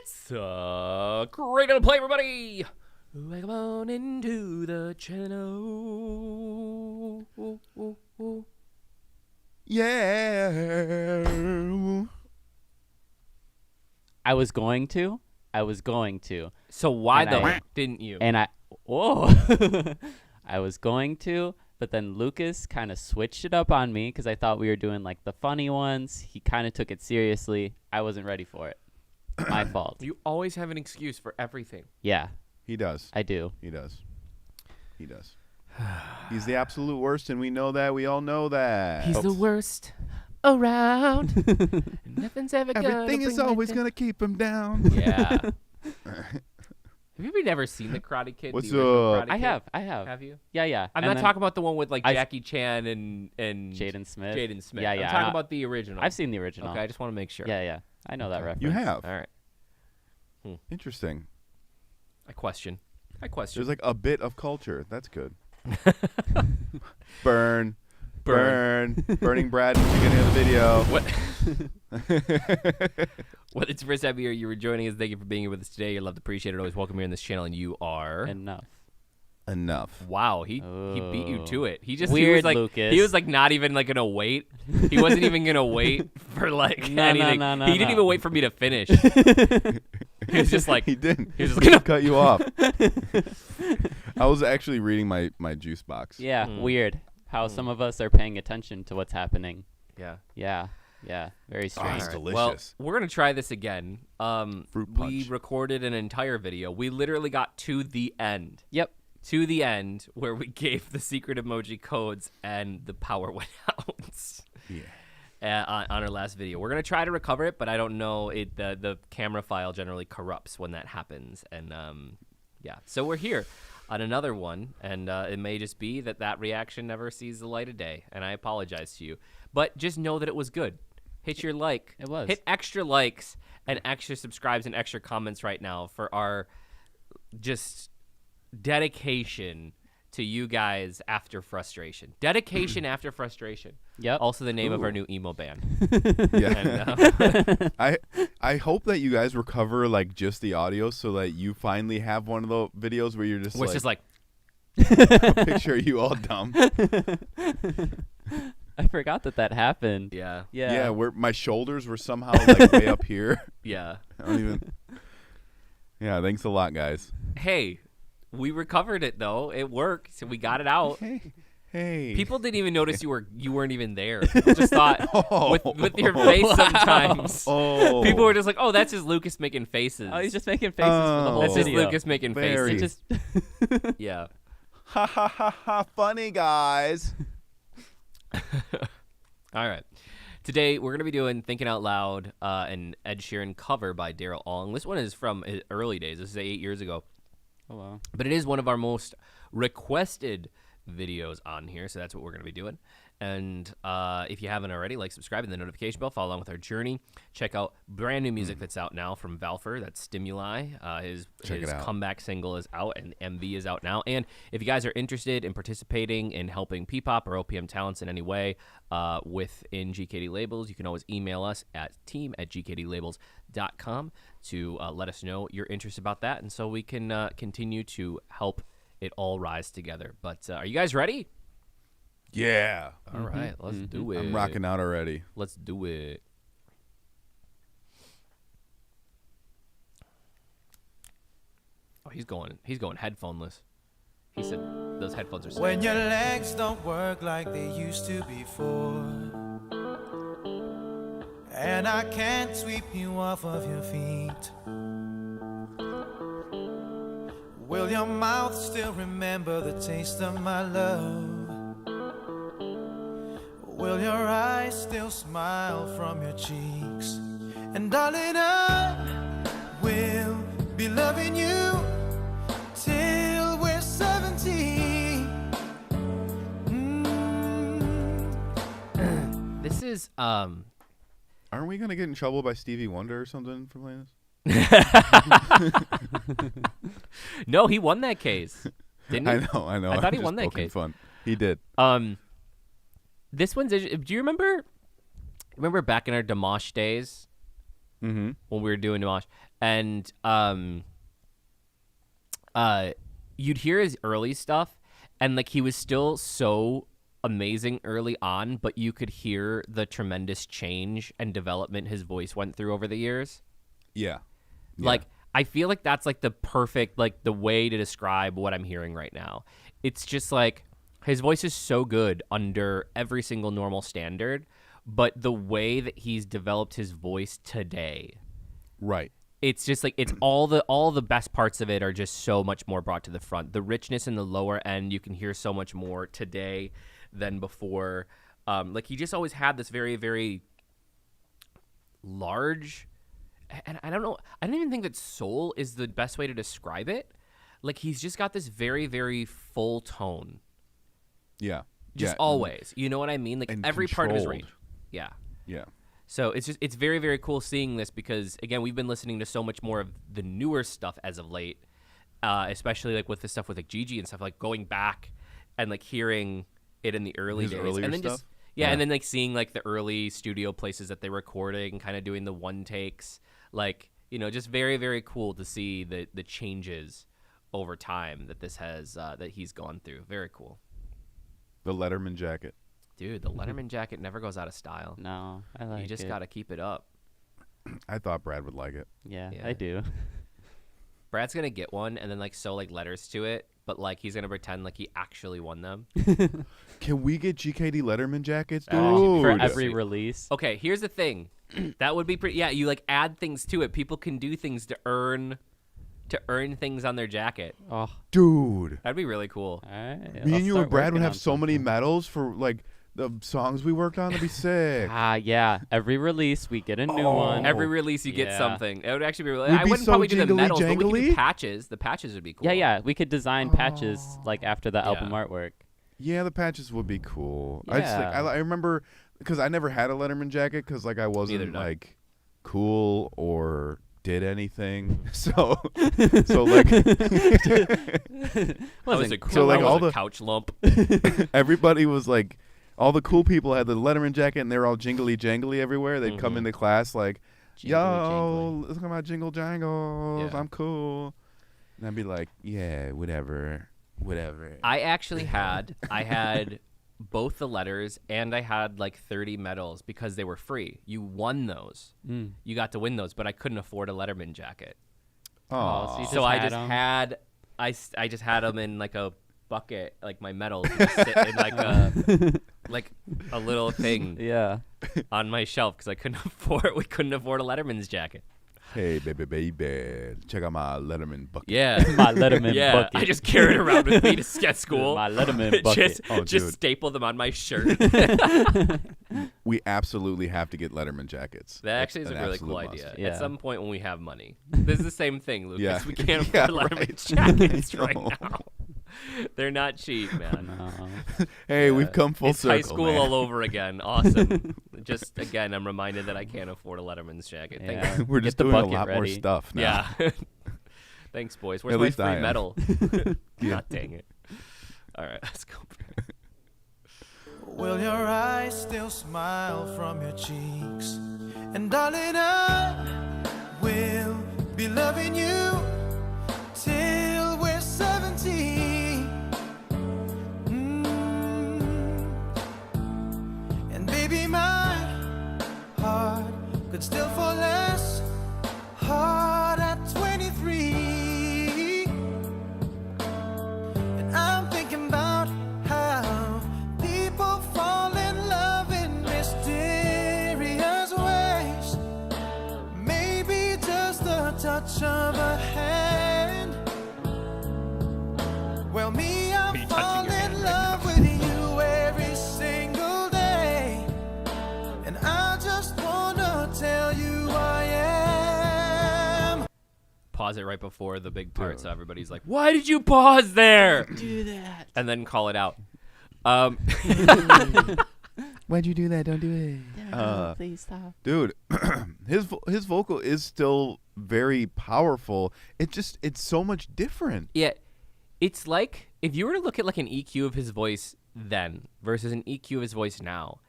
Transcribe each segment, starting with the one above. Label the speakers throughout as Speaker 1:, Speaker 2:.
Speaker 1: It's great to play, everybody. Welcome on into the channel.
Speaker 2: Yeah.
Speaker 3: I was going to.
Speaker 1: So why
Speaker 3: And
Speaker 1: though didn't you?
Speaker 3: And I was going to, but then Lucas kind of switched it up on me because I thought we were doing like the funny ones. He kind of took it seriously. I wasn't ready for it. My fault.
Speaker 1: You always have an excuse for everything.
Speaker 3: Yeah,
Speaker 2: He does.
Speaker 3: I do.
Speaker 2: He does. He's the absolute worst, and we know that. We all know that.
Speaker 1: He's the worst around. Nothing's ever gonna
Speaker 2: Everything is
Speaker 1: bring
Speaker 2: always
Speaker 1: me
Speaker 2: going to keep him down.
Speaker 1: Yeah. Have you never seen the Karate Kid?
Speaker 2: What's
Speaker 1: the original
Speaker 2: up?
Speaker 1: Karate
Speaker 3: I
Speaker 1: Kid?
Speaker 3: have.
Speaker 1: Have you?
Speaker 3: Yeah.
Speaker 1: I'm
Speaker 3: And
Speaker 1: not
Speaker 3: then
Speaker 1: talking about the one with like
Speaker 3: I've-
Speaker 1: Jackie Chan and
Speaker 3: Jaden Smith.
Speaker 1: Yeah,
Speaker 3: Yeah.
Speaker 1: I'm talking about the original.
Speaker 3: I've seen the original.
Speaker 1: Okay, I just want to make sure.
Speaker 3: Yeah. I know that reference.
Speaker 2: You have.
Speaker 1: All right.
Speaker 2: Interesting.
Speaker 1: I question.
Speaker 2: There's like a bit of culture. That's good. Burning Brad at the beginning of the video.
Speaker 1: What? Well, it's the first time you were joining us. Thank you for being here with us today. You're loved, appreciated, always welcome here on this channel, and you are
Speaker 2: Enough.
Speaker 1: Wow, he beat you to it. He was
Speaker 3: Weird,
Speaker 1: like
Speaker 3: Lucas.
Speaker 1: he was like not even like gonna wait. He wasn't even gonna wait for like anything.
Speaker 3: No,
Speaker 1: he didn't even wait for me to finish. He was just like
Speaker 2: He didn't.
Speaker 1: He was just
Speaker 2: He
Speaker 1: like,
Speaker 2: cut you off. I was actually reading my juice box.
Speaker 3: Yeah, weird. How some of us are paying attention to what's happening.
Speaker 1: yeah.
Speaker 3: Yeah. Very
Speaker 2: Oh,
Speaker 3: strange.
Speaker 2: it's
Speaker 1: Well,
Speaker 2: delicious.
Speaker 1: we're gonna try this again.
Speaker 2: Fruit
Speaker 1: We
Speaker 2: punch.
Speaker 1: recorded an entire video. We literally got to the end.
Speaker 3: Yep.
Speaker 1: To the end where we gave the secret emoji codes and the power went out.
Speaker 2: Yeah.
Speaker 1: On our last video. We're going to try to recover it, but I don't know. The camera file generally corrupts when that happens. And yeah, so we're here on another one, and it may just be that reaction never sees the light of day, and I apologize to you. But just know that it was good. Hit your like.
Speaker 3: It was.
Speaker 1: Hit extra likes and extra subscribes and extra comments right now for our just dedication to you guys after frustration. Dedication after frustration.
Speaker 3: Yep.
Speaker 1: Also the name of our new emo band.
Speaker 2: Yeah.
Speaker 1: And,
Speaker 2: I hope that you guys recover like just the audio so that you finally have one of the videos where you're just
Speaker 1: which
Speaker 2: like,
Speaker 1: is like
Speaker 2: picture you all dumb.
Speaker 3: I forgot that happened.
Speaker 1: yeah.
Speaker 2: Yeah, where my shoulders were somehow like way up here.
Speaker 1: Yeah.
Speaker 2: I don't even. Yeah, thanks a lot, guys.
Speaker 1: Hey, we recovered it though. It worked. So we got it out.
Speaker 2: Hey.
Speaker 1: People didn't even notice you weren't even there. They just thought with your face sometimes.
Speaker 2: Oh.
Speaker 1: People were just like, "Oh, that's just Lucas making faces."
Speaker 3: Oh, he's just making faces for the whole
Speaker 1: that's just
Speaker 3: video.
Speaker 1: Lucas making
Speaker 2: Very.
Speaker 1: faces.
Speaker 3: It just
Speaker 1: Yeah.
Speaker 2: Ha ha ha ha! Funny guys.
Speaker 1: All right. Today, we're going to be doing Thinking Out Loud, an Ed Sheeran cover by Daryl Ong. This one is from his early days. This is 8 years ago.
Speaker 3: Oh wow.
Speaker 1: But it is one of our most requested videos on here, so that's what we're going to be doing. And if you haven't already, like, subscribe, and the notification bell, follow along with our journey. Check out brand new music that's out now from Valfer. That's Stimuli. His comeback single is out, and MV is out now. And if you guys are interested in participating in helping PPOP or OPM talents in any way within GKD Labels, you can always email us at team@gkdlabels.com to let us know your interest about that, and so we can continue to help it all rise together. But are you guys ready?
Speaker 2: Yeah.
Speaker 1: All right, let's do it.
Speaker 2: I'm rocking out already.
Speaker 1: Let's do it. Oh, he's going headphoneless. He said those headphones are
Speaker 4: When your legs don't work like they used to before, and I can't sweep you off of your feet, will your mouth still remember the taste of my love? Will your eyes still smile from your cheeks? And darling, I will be loving you till we're 70.
Speaker 1: This is
Speaker 2: Aren't we gonna get in trouble by Stevie Wonder or something for playing this?
Speaker 1: No, he won that case. Didn't he?
Speaker 2: I know.
Speaker 1: I thought he
Speaker 2: I'm
Speaker 1: won
Speaker 2: just
Speaker 1: that
Speaker 2: poking
Speaker 1: case.
Speaker 2: Fun. He did.
Speaker 1: This one's. Do you remember back in our Dimash days
Speaker 2: Mm-hmm.
Speaker 1: when we were doing Dimash, and you'd hear his early stuff, and like he was still so amazing early on, but you could hear the tremendous change and development his voice went through over the years.
Speaker 2: Yeah.
Speaker 1: Like, I feel like that's like the perfect, like the way to describe what I'm hearing right now. It's just like his voice is so good under every single normal standard, but the way that he's developed his voice today,
Speaker 2: Right.
Speaker 1: it's just like it's all the best parts of it are just so much more brought to the front. The richness in the lower end, you can hear so much more today than before. Like he just always had this very, very large, and I don't know, I don't even think that soul is the best way to describe it. Like he's just got this very, very full tone.
Speaker 2: Yeah.
Speaker 1: Just always. You know what I mean? Like
Speaker 2: And
Speaker 1: every part of his
Speaker 2: controlled.
Speaker 1: range. Yeah.
Speaker 2: Yeah.
Speaker 1: So it's very, very cool seeing this because, again, we've been listening to so much more of the newer stuff as of late, especially like with the stuff with like Gigi and stuff, like going back and like hearing it in the early
Speaker 2: His
Speaker 1: days.
Speaker 2: earlier
Speaker 1: And then
Speaker 2: stuff?
Speaker 1: just, and then like seeing like the early studio places that they're recording, kind of doing the one takes, like, you know, just very, very cool to see the changes over time that this has, that he's gone through. Very cool.
Speaker 2: The Letterman jacket.
Speaker 1: Dude, the Letterman jacket never goes out of style.
Speaker 3: No, I like it.
Speaker 1: You just got to keep it up.
Speaker 2: I thought Brad would like it.
Speaker 3: Yeah,
Speaker 1: Yeah.
Speaker 3: I do.
Speaker 1: Brad's going to get one and then like sew like letters to it, but like he's going to pretend like he actually won them.
Speaker 2: Can we get GKD Letterman jackets, dude?
Speaker 3: For every release.
Speaker 1: Okay, here's the thing. That would be pretty. Yeah, you like add things to it. People can do things to earn things on their jacket.
Speaker 3: Oh,
Speaker 2: Dude.
Speaker 1: That'd be really cool.
Speaker 3: all right.
Speaker 2: Me
Speaker 3: I'll
Speaker 2: and you
Speaker 3: start
Speaker 2: and Brad would
Speaker 3: working
Speaker 2: have
Speaker 3: on
Speaker 2: so many
Speaker 3: something.
Speaker 2: medals for like the songs we worked on. That'd be sick.
Speaker 3: Yeah. Every release we get a new
Speaker 2: Oh.
Speaker 3: one.
Speaker 1: Every release you get
Speaker 3: Yeah.
Speaker 1: something. It would actually be really.
Speaker 2: We'd
Speaker 1: I
Speaker 2: be
Speaker 1: wouldn't
Speaker 2: so
Speaker 1: probably do the
Speaker 2: jingly
Speaker 1: medals, but we could do
Speaker 2: jangly.
Speaker 1: patches. The patches would be cool.
Speaker 3: Yeah. We could design patches like after the album
Speaker 1: Yeah.
Speaker 3: artwork.
Speaker 2: Yeah, the patches would be cool. I just like
Speaker 3: Yeah.
Speaker 2: I remember because I never had a Letterman jacket because like I
Speaker 1: Neither
Speaker 2: wasn't
Speaker 1: did I.
Speaker 2: like cool or did anything. So like
Speaker 1: I was a cool,
Speaker 2: So, like,
Speaker 1: I was
Speaker 2: all
Speaker 1: a
Speaker 2: the-
Speaker 1: couch lump.
Speaker 2: everybody was like, all the cool people had the Letterman jacket and they were all jingly jangly everywhere. They'd come
Speaker 1: Mhm.
Speaker 2: into class like,
Speaker 3: Jingly
Speaker 2: yo, look at my jingle jangles.
Speaker 1: Yeah.
Speaker 2: I'm cool. And I'd be like, yeah, whatever.
Speaker 1: I actually had both the letters and I had like 30 medals because they were free. You won those.
Speaker 3: Mm.
Speaker 1: You got to win those, but I couldn't afford a Letterman jacket.
Speaker 3: Oh, so you
Speaker 1: So I
Speaker 3: had
Speaker 1: just
Speaker 3: 'em?
Speaker 1: had I just had them in like a bucket, like my medals just sit in like a little thing
Speaker 3: Yeah.
Speaker 1: on my shelf because we couldn't afford a Letterman's jacket.
Speaker 2: Hey, baby, check out my Letterman bucket.
Speaker 1: Yeah.
Speaker 3: My Letterman
Speaker 1: Yeah,
Speaker 3: bucket.
Speaker 1: I just carried it around with me to sketch school.
Speaker 3: My Letterman bucket.
Speaker 2: Oh,
Speaker 1: just
Speaker 2: dude.
Speaker 1: staple them on my shirt.
Speaker 2: We absolutely have to get Letterman jackets.
Speaker 1: That
Speaker 2: That's
Speaker 1: actually is a
Speaker 2: an
Speaker 1: really
Speaker 2: absolute
Speaker 1: cool
Speaker 2: must.
Speaker 1: idea.
Speaker 3: Yeah.
Speaker 1: At some point when we have money. This is the same thing, Lucas.
Speaker 2: Yeah.
Speaker 1: We can't
Speaker 2: Yeah,
Speaker 1: afford
Speaker 2: right.
Speaker 1: Letterman jackets right
Speaker 2: know.
Speaker 1: now. They're not cheap, man.
Speaker 3: No.
Speaker 2: Hey, we've come full
Speaker 1: It's
Speaker 2: circle,
Speaker 1: high school
Speaker 2: man.
Speaker 1: all over again. Awesome. Just again, I'm reminded that I can't afford a Letterman's jacket. Thank
Speaker 3: Yeah.
Speaker 1: you.
Speaker 2: We're
Speaker 3: Get
Speaker 2: just
Speaker 3: the
Speaker 2: doing a
Speaker 3: bucket
Speaker 2: lot more
Speaker 3: ready.
Speaker 2: stuff now.
Speaker 1: Yeah. Thanks, boys. Where's
Speaker 2: At
Speaker 1: my
Speaker 2: least I
Speaker 1: free
Speaker 2: am.
Speaker 1: medal?
Speaker 2: Yeah.
Speaker 1: God dang it. All right, let's go.
Speaker 4: Will your eyes still smile from your cheeks? And darling, I will be loving you till we're 70. And baby, my heart could still fall less hard at 23. And I'm thinking about how people fall in love in mysterious ways. Maybe just the touch of a hand. Well, me, I
Speaker 1: Me
Speaker 4: fall
Speaker 1: touching your
Speaker 4: in
Speaker 1: hand
Speaker 4: love with you every single day. And I just wanna tell you I am.
Speaker 1: Pause it right before the big part, so everybody's like, "Why did you pause there?"
Speaker 3: Do that.
Speaker 1: And then call it out.
Speaker 2: Why'd you do that? Don't do it.
Speaker 3: Please stop.
Speaker 2: Dude, his vocal is still very powerful. It's so much different.
Speaker 1: Yeah, it's like if you were to look at like an EQ of his voice then versus an EQ of his voice now,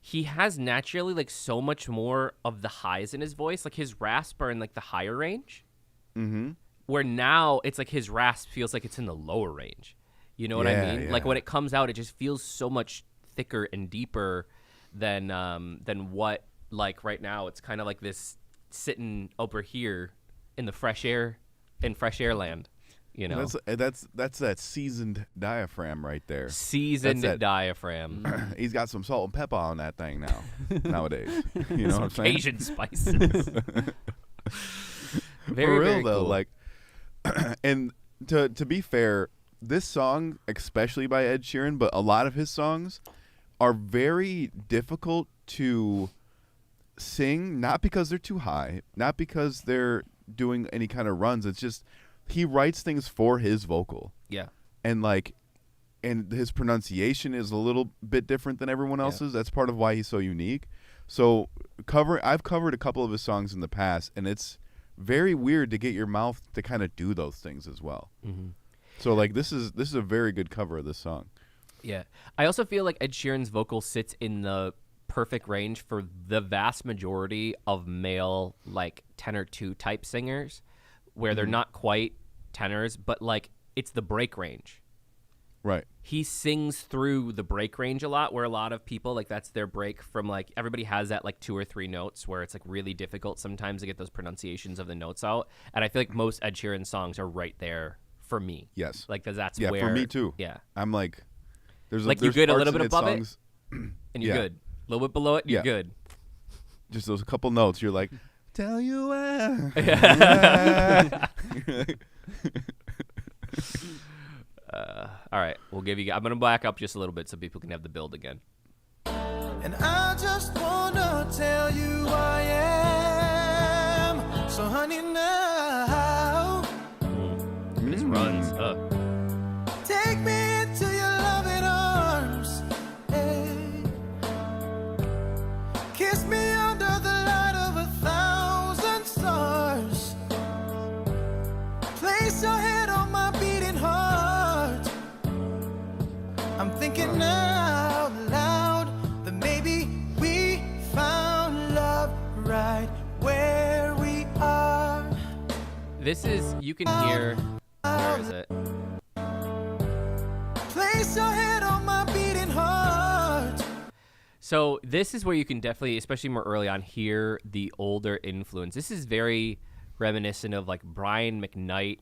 Speaker 1: he has naturally like so much more of the highs in his voice. Like his rasp are in like the higher range.
Speaker 2: Mm-hmm.
Speaker 1: Where now it's like his rasp feels like it's in the lower range. You know what I mean? Like when it comes out, it just feels so much thicker and deeper than what like right now. It's kind of like this sitting over here in the fresh air land. You know,
Speaker 2: that's that seasoned diaphragm right there.
Speaker 1: Seasoned diaphragm.
Speaker 2: He's got some salt and pepper on that thing now. Nowadays, you know what I'm saying?
Speaker 1: Cajun spices. Very,
Speaker 2: for real
Speaker 1: very
Speaker 2: though,
Speaker 1: cool.
Speaker 2: like, and to be fair, this song, especially by Ed Sheeran, but a lot of his songs are very difficult to sing. Not because they're too high, not because they're doing any kind of runs. It's just he writes things for his vocal.
Speaker 1: Yeah.
Speaker 2: And his pronunciation is a little bit different than everyone else's. That's part of why he's so unique. So I've covered a couple of his songs in the past, and it's very weird to get your mouth to kind of do those things as well.
Speaker 1: Mm-hmm.
Speaker 2: So like this is a very good cover of this song.
Speaker 1: Yeah. I also feel like Ed Sheeran's vocal sits in the perfect range for the vast majority of male like tenor 2 type singers, where they're not quite tenors, but like it's the break range.
Speaker 2: Right.
Speaker 1: He sings through the break range a lot, where a lot of people like that's their break from like everybody has that like 2 or 3 notes where it's like really difficult sometimes to get those pronunciations of the notes out. And I feel like most Ed Sheeran songs are right there for me.
Speaker 2: Yes.
Speaker 1: Like that's
Speaker 2: Yeah,
Speaker 1: where
Speaker 2: for me too.
Speaker 1: Yeah.
Speaker 2: I'm like there's
Speaker 1: you good a
Speaker 2: parts
Speaker 1: little
Speaker 2: in
Speaker 1: bit
Speaker 2: his
Speaker 1: above
Speaker 2: songs,
Speaker 1: it, and you're good. A little bit below it, you're good.
Speaker 2: Just those couple notes, you're like, tell you where.
Speaker 1: All right, we'll give you. I'm gonna back up just a little bit so people can have the build again.
Speaker 4: And I just wanna tell you I am. So honey now,
Speaker 1: This runs.
Speaker 4: take me into your loving arms. Hey. Kiss me under the light of 1,000 stars. Place your head on my beating heart. I'm thinking out loud that maybe we found love right where we are.
Speaker 1: This is you can hear. Where is it?
Speaker 4: Place your head on my beating heart.
Speaker 1: So this is where you can definitely, especially more early on, hear the older influence. This is very reminiscent of like Brian McKnight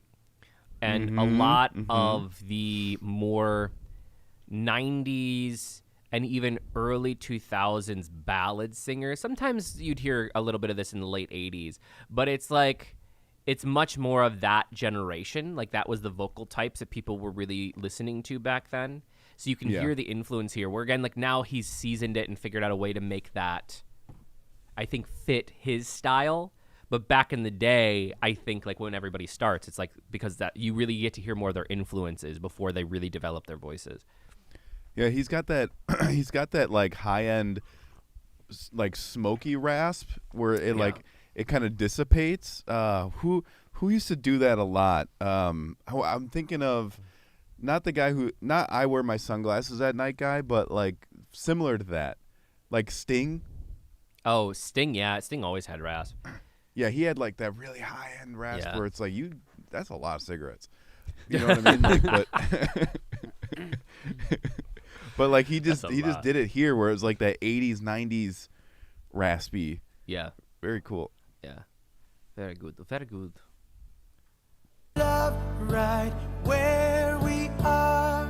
Speaker 1: and a lot of the more 90s and even early 2000s ballad singers. Sometimes you'd hear a little bit of this in the late 80s, but it's like it's much more of that generation. Like that was the vocal types that people were really listening to back then. So you can hear the influence here, where again, like now he's seasoned it and figured out a way to make that, I think, fit his style. But back in the day, I think like when everybody starts, it's like because that you really get to hear more of their influences before they really develop their voices.
Speaker 2: Yeah, he's got that he's got that like high end like smoky rasp where it like it kind of dissipates. Who used to do that a lot? I'm thinking of not the guy not I wear my sunglasses at night guy, but like similar to that. Like Sting.
Speaker 1: Oh, Sting, yeah. Sting always had rasp.
Speaker 2: Yeah, he had like that really high end rasp
Speaker 1: Yeah.
Speaker 2: where it's like that's a lot of cigarettes. You know what I mean? Like, but like he just did it here where it was like that 80s 90s raspy.
Speaker 1: Yeah.
Speaker 2: Very cool.
Speaker 1: Yeah. Very good. Very good.
Speaker 4: Love right where we are.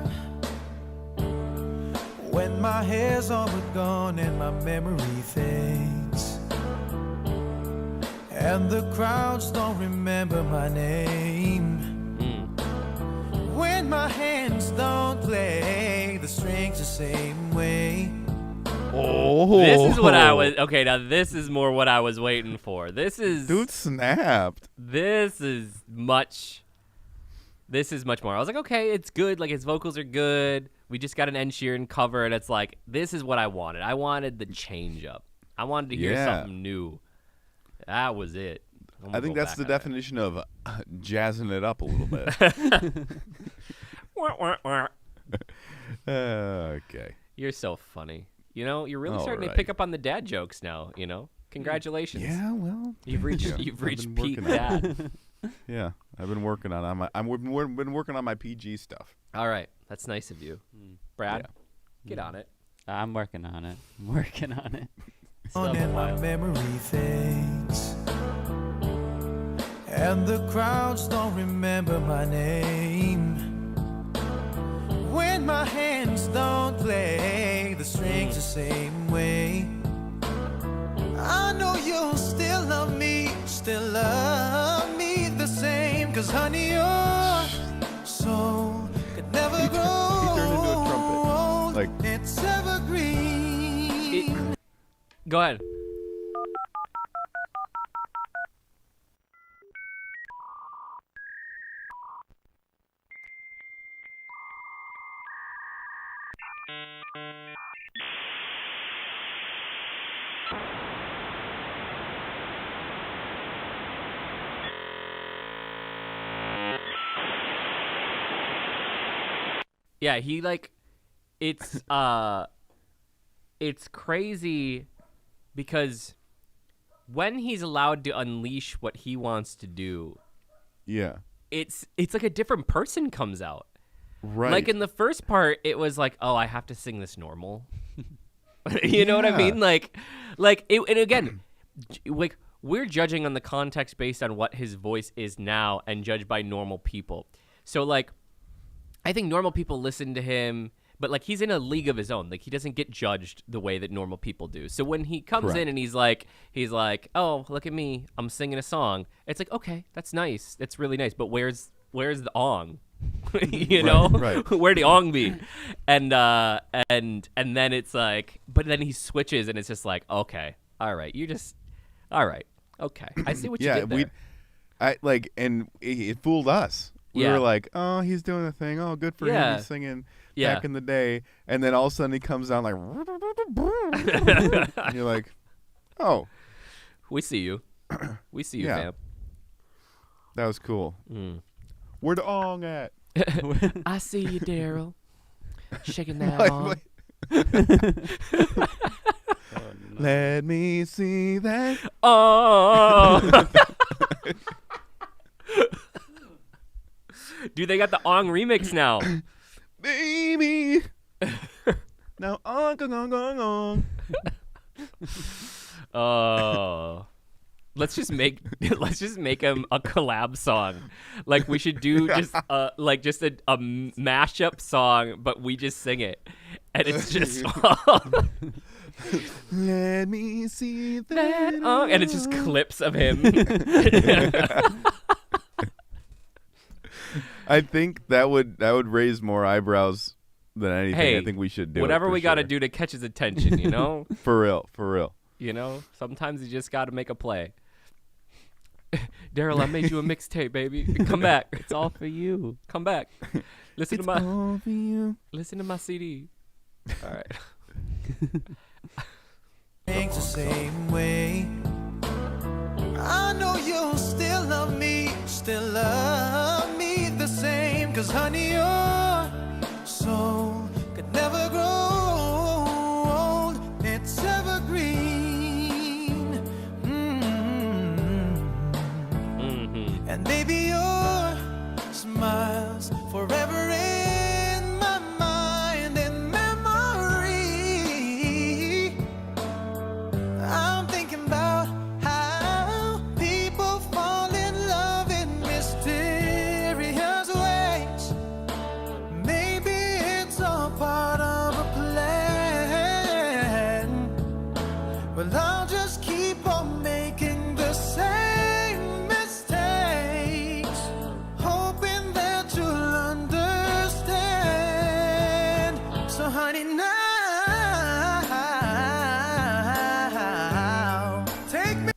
Speaker 4: When my hair's all but gone and my memory fades, and the crowds don't remember my name. When my hands don't play the strings the same way.
Speaker 2: Oh,
Speaker 1: This is what I was. Okay, now this is more what I was waiting for. This is.
Speaker 2: Dude snapped.
Speaker 1: This is much more. I was like, okay, it's good. Like his vocals are good. We just got an Ed Sheeran cover, and it's like this is what I wanted. I wanted the change up. I wanted to hear something new. That was it.
Speaker 2: I think that's the definition of jazzing it up a little bit.
Speaker 1: Wah, wah, wah.
Speaker 2: Okay.
Speaker 1: You're so funny. You know, you're really
Speaker 2: All
Speaker 1: starting to
Speaker 2: right.
Speaker 1: pick up on the dad jokes now. You know, congratulations.
Speaker 2: Yeah, well,
Speaker 1: You've reached
Speaker 2: yeah,
Speaker 1: you've
Speaker 2: I've
Speaker 1: reached
Speaker 2: been
Speaker 1: peak
Speaker 2: working on it.
Speaker 1: dad.
Speaker 2: Yeah, I've been working on my. Been working on my PG stuff.
Speaker 1: All right, that's nice of you, Brad.
Speaker 2: Yeah.
Speaker 1: Get on it.
Speaker 3: I'm working on it. I'm working on it. Still
Speaker 4: On
Speaker 3: have a
Speaker 4: and my
Speaker 3: while.
Speaker 4: memory fades, and the crowds don't remember my name. When my hands don't play the strings the same way, I know you'll still love me the same. 'Cause honey, your soul could never
Speaker 2: He
Speaker 4: grow
Speaker 2: turned into a trumpet.
Speaker 4: old.
Speaker 2: Like-
Speaker 4: It's evergreen.
Speaker 1: Go ahead. Yeah, he like it's crazy because when he's allowed to unleash what he wants to do,
Speaker 2: Yeah.
Speaker 1: it's like a different person comes out.
Speaker 2: Right.
Speaker 1: Like in the first part, it was like, oh, I have to sing this normal. You know what I
Speaker 2: Yeah.
Speaker 1: mean? Like it, and again, like we're judging on the context based on what his voice is now and judged by normal people. So like, I think normal people listen to him, but like he's in a league of his own. Like he doesn't get judged the way that normal people do. So when he comes
Speaker 2: Correct.
Speaker 1: in and he's like, oh, look at me, I'm singing a song. It's like, okay, that's nice. That's really nice. But where's the ong? You know,
Speaker 2: right.
Speaker 1: Where'd the ong be? And then it's like, but then he switches and it's just like, okay, all right, all right, okay, I see what you
Speaker 2: Yeah,
Speaker 1: did there.
Speaker 2: and it fooled us. We
Speaker 1: Yeah.
Speaker 2: were like, oh, he's doing the thing. Oh, good for him.
Speaker 1: Yeah.
Speaker 2: He's singing
Speaker 1: Yeah.
Speaker 2: back in the day. And then all of a sudden he comes down like, and you're like, oh,
Speaker 1: We see you. We see you,
Speaker 2: Yeah.
Speaker 1: fam.
Speaker 2: that was cool.
Speaker 1: Mm.
Speaker 2: Where the ong at?
Speaker 1: I see you, Daryl. Shaking that
Speaker 2: Like,
Speaker 1: ong.
Speaker 2: Let me see that.
Speaker 1: Oh. Dude, they got the ong remix now.
Speaker 2: Baby. Now ong, ong, ong, ong.
Speaker 1: Oh. Let's just make him a collab song. Like we should do just a mashup song, but we just sing it, and it's just
Speaker 2: Let me see that.
Speaker 1: that ong, and it's just clips of him.
Speaker 2: I think that would raise more eyebrows than anything.
Speaker 1: Hey,
Speaker 2: I think we should do
Speaker 1: whatever
Speaker 2: it for
Speaker 1: we got to
Speaker 2: sure.
Speaker 1: do to catch his attention, you know.
Speaker 2: For real, for real.
Speaker 1: You know, sometimes you just got to make a play. Daryl, I made you a mixtape, baby. Come back.
Speaker 3: It's all for you.
Speaker 1: Come back. Listen
Speaker 2: It's
Speaker 1: to my
Speaker 2: all for you.
Speaker 1: listen to my CD. All right.
Speaker 4: Things the same way. I know you'll still love me the same. 'Cause honey, your soul could never grow old. It's evergreen.
Speaker 1: Mm-hmm.
Speaker 4: And baby, your smiles forever in my mind and memory. I'm thinking about how people fall in love in mysterious ways. Maybe it's all part of a plan. Well, I'll just keep on making the same mistakes, hoping that you'll understand. So, honey, now take me.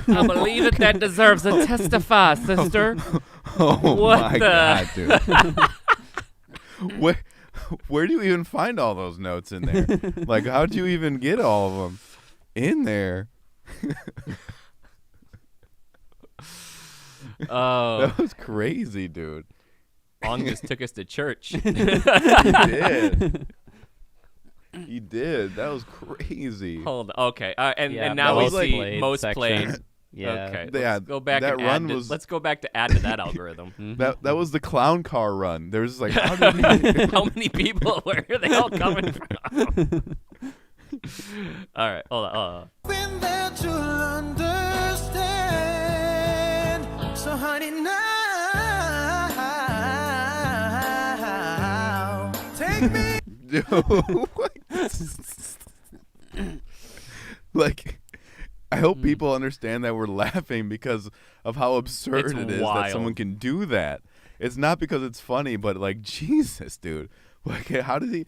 Speaker 1: I believe that deserves a testify, sister.
Speaker 2: Oh
Speaker 1: What
Speaker 2: my
Speaker 1: the-
Speaker 2: god, dude. Where do you even find all those notes in there? Like, how'd you even get all of them in there?
Speaker 1: Oh,
Speaker 2: That was crazy, dude.
Speaker 1: Ong just took us to church.
Speaker 2: He did. He did. That was crazy.
Speaker 1: Hold on. Okay. And
Speaker 3: Yeah,
Speaker 1: now we
Speaker 2: most
Speaker 1: see
Speaker 3: played
Speaker 1: most
Speaker 3: section.
Speaker 1: played.
Speaker 3: Yeah.
Speaker 1: Okay.
Speaker 2: Yeah,
Speaker 1: Let's go back
Speaker 2: that
Speaker 1: and
Speaker 2: run
Speaker 1: add
Speaker 2: was-
Speaker 1: let's go back to add to that algorithm.
Speaker 2: That was the clown car run. There was like, how did he?
Speaker 1: How many people? Where are they all coming from? All right. Hold on.
Speaker 4: Been there to understand. So honey, now take me.
Speaker 2: Like, I hope people understand that we're laughing because of how absurd
Speaker 1: It's
Speaker 2: it is
Speaker 1: wild.
Speaker 2: that someone can do that. It's not because it's funny, but like, Jesus, dude. Like, how did he?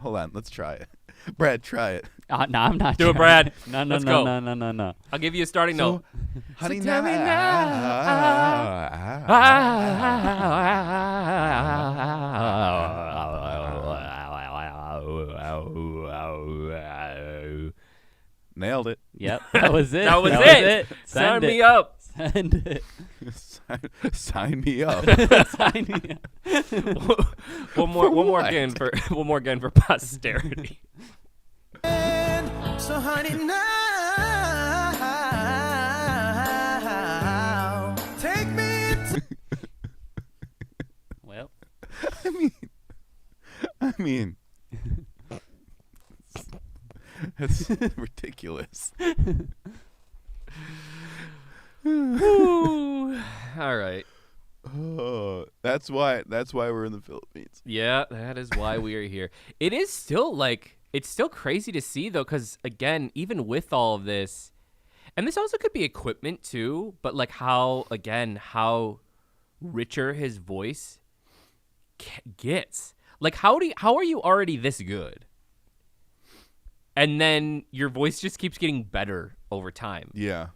Speaker 2: Hold on, let's try it. Brad, try it.
Speaker 3: No, I'm not.
Speaker 1: Do it,
Speaker 3: trying.
Speaker 1: Brad.
Speaker 3: No, no,
Speaker 1: Let's
Speaker 3: no,
Speaker 1: go.
Speaker 3: no.
Speaker 1: I'll give you a starting
Speaker 2: So,
Speaker 1: note.
Speaker 2: honey,
Speaker 1: tell me
Speaker 2: Nailed it.
Speaker 3: Yep, that was it.
Speaker 1: That was it. Sign
Speaker 3: Send
Speaker 1: me
Speaker 3: it.
Speaker 1: up.
Speaker 3: Send it.
Speaker 2: Sign me up.
Speaker 3: Sign me up.
Speaker 1: one more
Speaker 2: what?
Speaker 1: again for posterity.
Speaker 4: So honey, now take me to
Speaker 3: Well,
Speaker 2: I mean, that's ridiculous.
Speaker 1: All right.
Speaker 2: Oh, that's why we're in the Philippines.
Speaker 1: Yeah, that is why we are here. It is still it's still crazy to see though, because again, even with all of this, and this also could be equipment too, but like how richer his voice gets. Like how are you already this good? And then your voice just keeps getting better over time.
Speaker 2: Yeah.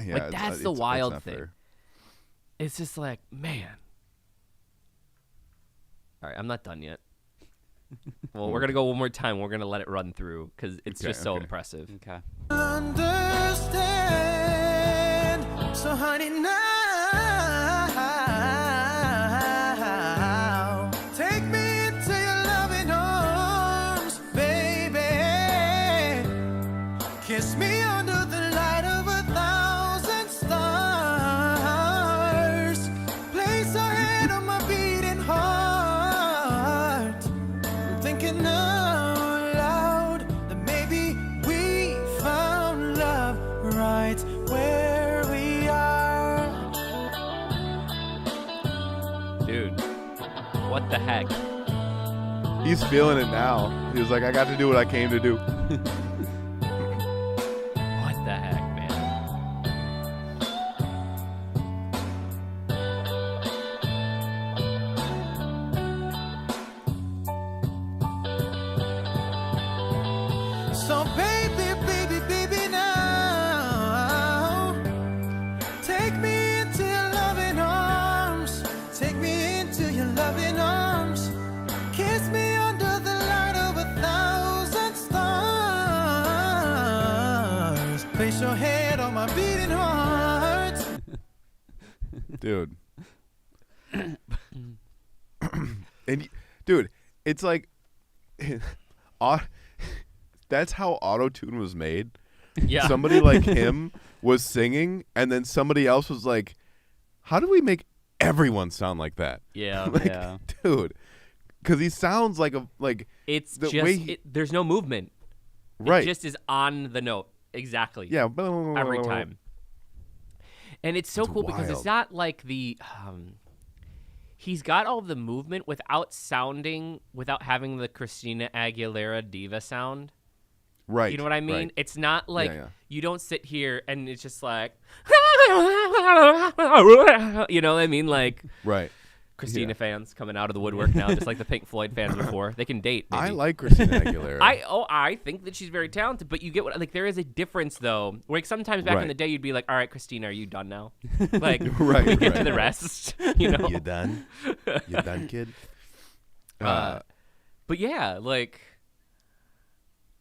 Speaker 2: Yeah,
Speaker 1: Like, that's the wild
Speaker 2: not
Speaker 1: thing.
Speaker 2: fair.
Speaker 1: It's just like, man. All right, I'm not done yet. Well, we're going to go one more time. We're going to let it run through because it's
Speaker 2: Okay,
Speaker 1: just so
Speaker 2: okay.
Speaker 1: impressive.
Speaker 3: okay.
Speaker 4: understand. So honey, now take me into your loving arms, baby. Kiss me under the light of 1,000 stars. Place a hand on my beating heart. I'm thinking out loud that maybe we found love right where we are.
Speaker 1: Dude, what the heck?
Speaker 2: He's feeling it now. He was like, I got to do what I came to do.
Speaker 1: What the heck, man?
Speaker 4: So baby, baby, baby, now take me into your loving arms. Take me into your loving arms. Kiss me under the light of 1,000 stars. Place your head on my beating heart.
Speaker 2: Dude. Dude, it's like that's how auto-tune was made.
Speaker 1: Yeah.
Speaker 2: Somebody like him was singing, and then somebody else was like, how do we make everyone sound like that?
Speaker 1: Yeah.
Speaker 2: Like,
Speaker 3: Yeah.
Speaker 2: dude, because he sounds like
Speaker 1: It's
Speaker 2: the
Speaker 1: just,
Speaker 2: way he-
Speaker 1: there's no movement.
Speaker 2: right.
Speaker 1: It just is on the note. Exactly.
Speaker 2: Yeah.
Speaker 1: Every time. And it's so
Speaker 2: It's
Speaker 1: cool because it's
Speaker 2: wild.
Speaker 1: not like he's got all the movement without having the Christina Aguilera diva sound.
Speaker 2: Right.
Speaker 1: You know what I mean?
Speaker 2: right.
Speaker 1: It's not like
Speaker 2: yeah.
Speaker 1: you don't sit here and it's just like, you know what I mean? Like
Speaker 2: Right.
Speaker 1: Christina
Speaker 2: Yeah.
Speaker 1: fans coming out of the woodwork now, just like the Pink Floyd fans before. They can date.
Speaker 2: I
Speaker 1: maybe.
Speaker 2: like Christina Aguilera.
Speaker 1: I think that she's very talented, but you get what, like, there is a difference though. Like sometimes back in
Speaker 2: Right.
Speaker 1: the day, you'd be like, "All right, Christina, are you done now?" Like,
Speaker 2: Right,
Speaker 1: we get to
Speaker 2: right,
Speaker 1: the
Speaker 2: right.
Speaker 1: rest, you know.
Speaker 2: You done? You done, kid?
Speaker 1: But yeah, like,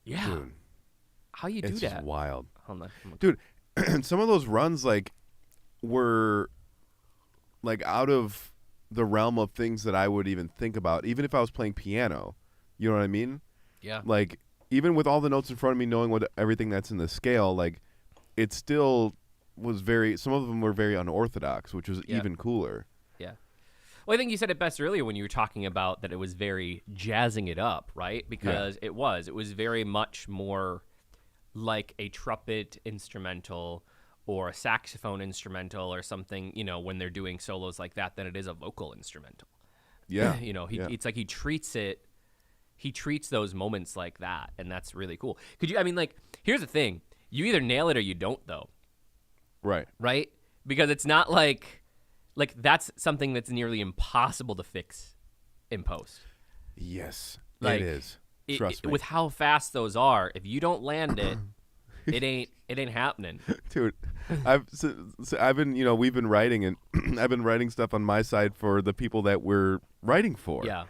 Speaker 1: yeah,
Speaker 2: Dude,
Speaker 1: how you do
Speaker 2: it's just
Speaker 1: that?
Speaker 2: wild.
Speaker 1: Hold on.
Speaker 2: Dude, some of those runs were out of the realm of things that I would even think about, even if I was playing piano. You know what I mean?
Speaker 1: Yeah.
Speaker 2: Like even with all the notes in front of me, knowing what everything that's in the scale, like it still was very. Some of them were very unorthodox, which was even cooler.
Speaker 1: Yeah. Well, I think you said it best earlier when you were talking about that it was very jazzing it up, right? Because it was very much more like a trumpet instrumental or a saxophone instrumental or something, you know, when they're doing solos like that, than it is a vocal instrumental.
Speaker 2: Yeah.
Speaker 1: You know, it's like he treats those moments like that, and that's really cool. I mean, like, here's the thing. You either nail it or you don't, though.
Speaker 2: Right.
Speaker 1: Right? Because it's not like that's something that's nearly impossible to fix in post.
Speaker 2: Yes,
Speaker 1: Like,
Speaker 2: it is. Trust me.
Speaker 1: With how fast those are, if you don't land it, it ain't happening.
Speaker 2: Dude, I've been, you know, we've been writing, and I've been writing stuff on my side for the people that we're writing for.
Speaker 1: Yeah.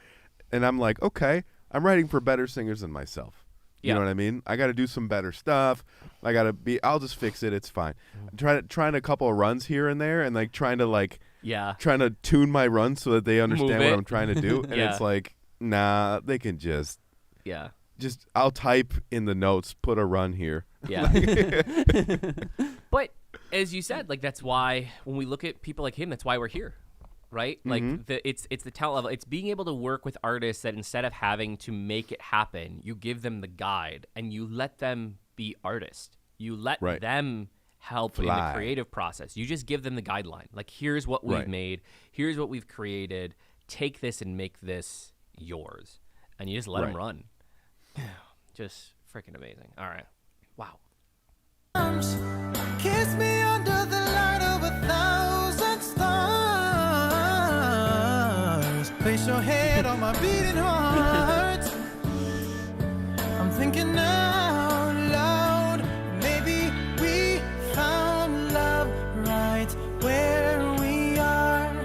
Speaker 2: And I'm like, okay, I'm writing for better singers than myself. You know what I mean? I got to do some better stuff. I'll just fix it. It's fine. Trying a couple of runs here and there, and like trying to tune my runs so that they understand what I'm trying to do. And it's like, nah, they can just I'll type in the notes, put a run here.
Speaker 1: Yeah. But as you said, like, that's why when we look at people like him, that's why we're here. Right? Like it's the talent level. It's being able to work with artists that instead of having to make it happen, you give them the guide and you let them be artists. You let them help in the creative process. You just give them the guideline. Like, here's what we've made. Here's what we've created. Take this and make this yours. And you just let them run. Just freaking amazing. All right. Wow.
Speaker 4: Kiss me under the light of 1,000 stars. Place your head on my beating heart. I'm thinking out loud. Maybe we found love right where we are.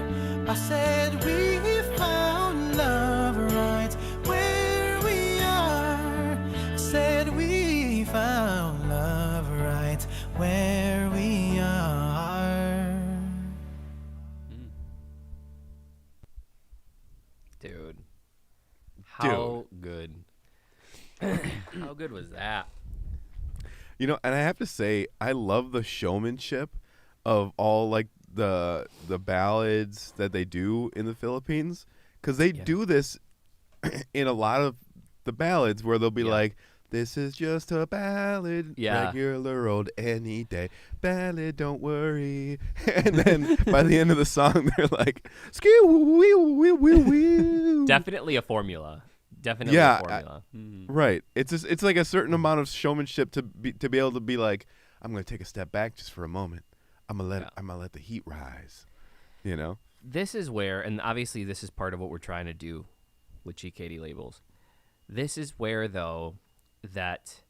Speaker 4: I said we found love right where we are. I said we found love right where we are.
Speaker 1: Dude. How good. How good was that?
Speaker 2: You know, and I have to say, I love the showmanship of all like the ballads that they do in the Philippines, because they do this in a lot of the ballads where they'll be like, this is just a ballad, regular old any day ballad, don't worry. And then by the end of the song, they're like,
Speaker 1: Definitely a formula. Definitely a formula.
Speaker 2: Right. It's like a certain amount of showmanship to be able to be like, I'm going to take a step back just for a moment. I'm gonna let the heat rise. You know?
Speaker 1: This is where, and obviously this is part of what we're trying to do with GKD labels. This is where, though, that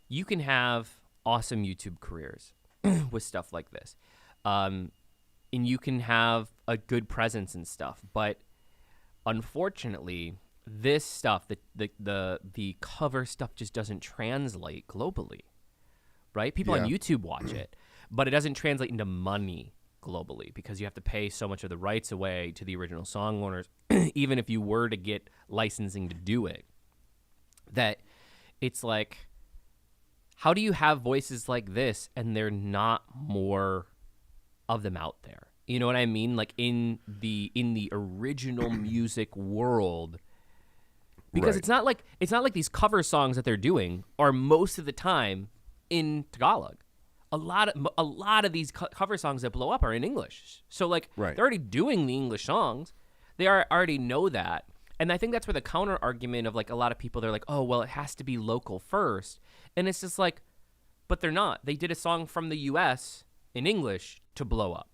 Speaker 1: you can have awesome YouTube careers with stuff like this. And you can have a good presence and stuff. But unfortunately, this stuff, the cover stuff just doesn't translate globally. Right? People on YouTube watch it, but it doesn't translate into money globally because you have to pay so much of the rights away to the original song owners, even if you were to get licensing to do it. That it's like, how do you have voices like this and they're not more of them out there? You know what I mean? Like in the original music world, because it's not like these cover songs that they're doing are most of the time in Tagalog. A lot of these cover songs that blow up are in English. So like they're already doing the English songs. They already know that. And I think that's where the counter argument of like a lot of people, they're like, oh, well, it has to be local first. And it's just like, but they're not. They did a song from the U.S. in English to blow up.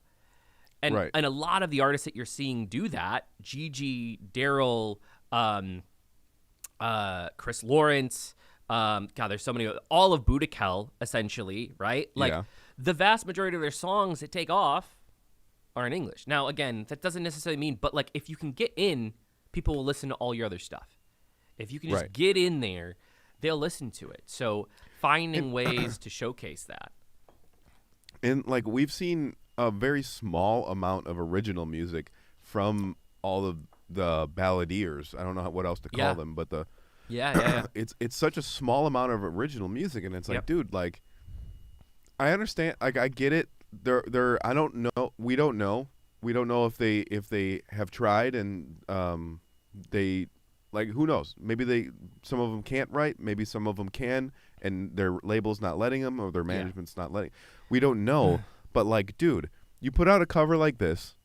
Speaker 1: And and a lot of the artists that you're seeing do that, Gigi, Daryl, Chris Lawrence, God, there's so many, all of Budikel, essentially, right? Like the vast majority of their songs that take off are in English. Now, again, that doesn't necessarily mean, but like if you can get in, people will listen to all your other stuff. If you can just get in there, they'll listen to it. So finding ways to showcase that.
Speaker 2: And like we've seen a very small amount of original music from all of the balladeers. I don't know what else to call them, but the
Speaker 1: Yeah.
Speaker 2: it's such a small amount of original music, and it's like,
Speaker 1: Yep.
Speaker 2: dude, like, I understand, like, I get it. I don't know. We don't know if they have tried and they, like, who knows? Maybe some of them can't write, maybe some of them can, and their label's not letting them, or their management's not letting. We don't know, but like, dude, you put out a cover like this,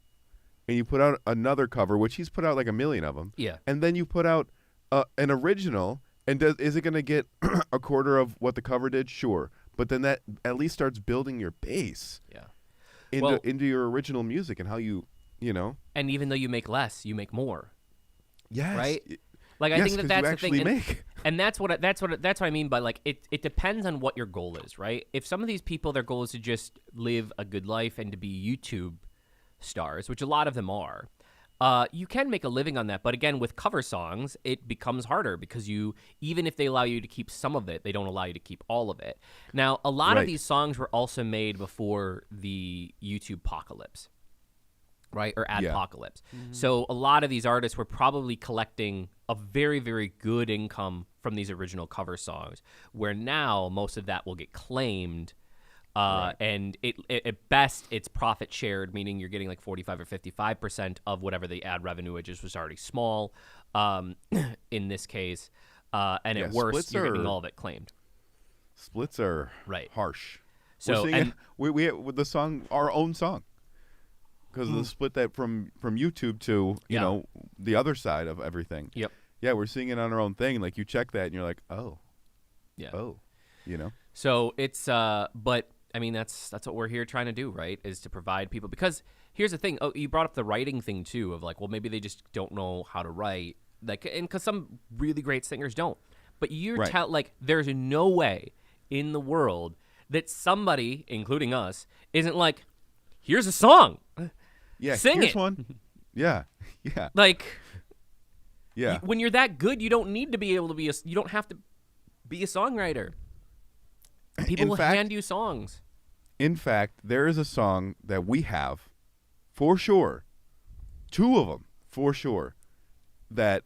Speaker 2: and you put out another cover, which he's put out like a million of them.
Speaker 1: Yeah.
Speaker 2: And then you put out an original, and is it going to get a quarter of what the cover did? Sure. But then that at least starts building your base into your original music and how you know.
Speaker 1: And even though you make less, you make more.
Speaker 2: Yes.
Speaker 1: Right? Like, I think that's the thing. And that's what I mean by, like, it depends on what your goal is, right? If some of these people, their goal is to just live a good life and to be YouTube stars, which a lot of them are, you can make a living on that. But again, with cover songs, it becomes harder because even if they allow you to keep some of it, they don't allow you to keep all of it. Now, a lot of these songs were also made before the YouTube apocalypse, right? Or adpocalypse. Mm-hmm. So a lot of these artists were probably collecting a very, very good income from these original cover songs, where now most of that will get claimed. And at best, it's profit shared, meaning you're getting like 45 or 55% of whatever the ad revenue, which was already small in this case. And at worst, you're getting all of it claimed.
Speaker 2: Splits are harsh.
Speaker 1: So
Speaker 2: we with the song, our own song, because of the split that from YouTube to you know the other side of everything.
Speaker 1: Yep.
Speaker 2: Yeah, we're seeing it on our own thing. Like, you check that and you're like, oh,
Speaker 1: yeah,
Speaker 2: oh, you know.
Speaker 1: So it's but. I mean, that's what we're here trying to do, right? Is to provide people, because here's the thing. Oh, you brought up the writing thing too, of like, well, maybe they just don't know how to write, like, and because some really great singers don't. But like, there's no way in the world that somebody, including us, isn't like, here's a song, sing
Speaker 2: here's
Speaker 1: it.
Speaker 2: One, yeah,
Speaker 1: like,
Speaker 2: yeah.
Speaker 1: When you're that good, you don't need to be able to be you don't have to be a songwriter. People will hand you songs.
Speaker 2: In fact, there is a song that we have, for sure, 2 of them, for sure, that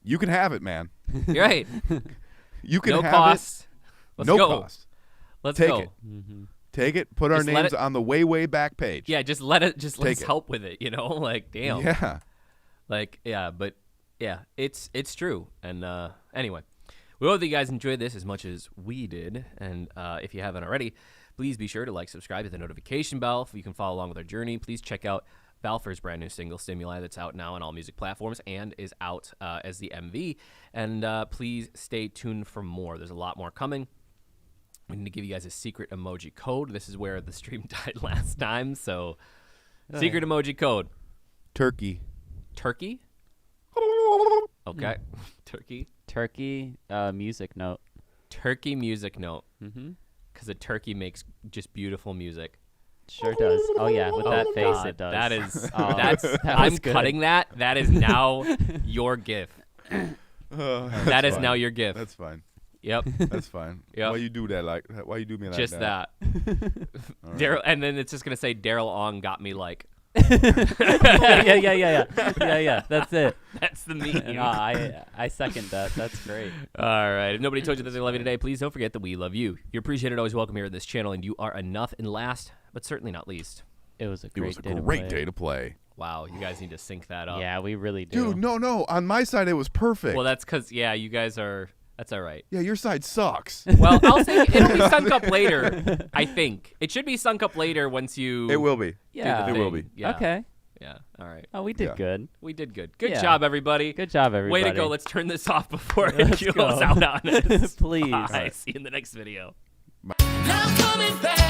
Speaker 2: you can have it, man.
Speaker 1: You're right.
Speaker 2: You can
Speaker 1: no
Speaker 2: have
Speaker 1: cost.
Speaker 2: it.
Speaker 1: Let's
Speaker 2: no
Speaker 1: go.
Speaker 2: cost.
Speaker 1: Let's
Speaker 2: Take
Speaker 1: go.
Speaker 2: it. Mm-hmm. Take it. Put our names on the way back page.
Speaker 1: Yeah, just let us help with it. You know, like, damn.
Speaker 2: Yeah.
Speaker 1: Like, yeah, but yeah, it's true. And anyway. We hope that you guys enjoyed this as much as we did. And if you haven't already, please be sure to like, subscribe, hit the notification bell so you can follow along with our journey. Please check out Valfer's brand new single, Stimuli, that's out now on all music platforms and is out as the MV. And please stay tuned for more. There's a lot more coming. We need to give you guys a secret emoji code. This is where the stream died last time. So, secret emoji code.
Speaker 2: Turkey.
Speaker 1: Turkey? Okay.
Speaker 3: Turkey music note.
Speaker 1: Turkey music note. Mm-hmm. Because a turkey makes just beautiful music.
Speaker 3: Sure does. Oh yeah, with that face
Speaker 1: God,
Speaker 3: it does.
Speaker 1: That is. I'm cutting that. That is now your GIF. That is now your GIF.
Speaker 2: That's fine.
Speaker 1: Yep.
Speaker 2: That's fine.
Speaker 1: Yep.
Speaker 2: Why you do that? Like, why you do me like
Speaker 1: just
Speaker 2: that?
Speaker 1: Right. Daryl, and then it's just gonna say Daryl Ong got me like.
Speaker 3: yeah. That's it.
Speaker 1: That's the meme.
Speaker 3: I second that. That's great.
Speaker 1: All right. If nobody told you that they love you today, please don't forget that we love you. You're appreciated, always welcome here at this channel, and you are enough. And last, but certainly not least,
Speaker 3: it was a great
Speaker 2: day to play.
Speaker 1: Wow, you guys need to sync that up.
Speaker 3: Yeah, we really do.
Speaker 2: Dude, no. On my side, it was perfect.
Speaker 1: Well, that's because you guys are. That's all right.
Speaker 2: Yeah, your side sucks.
Speaker 1: Well, I'll say it'll be sunk up later. I think it should be sunk up later once you.
Speaker 2: It will be.
Speaker 3: Yeah,
Speaker 2: it will be.
Speaker 1: Yeah.
Speaker 3: Okay.
Speaker 1: Yeah. All right.
Speaker 3: Oh, we did good.
Speaker 1: We did good. Good job, everybody.
Speaker 3: Good job, everybody.
Speaker 1: Way to go. Let's turn this off before it kills out on us.
Speaker 3: Please.
Speaker 1: Bye. See you in the next video.
Speaker 4: Now coming back.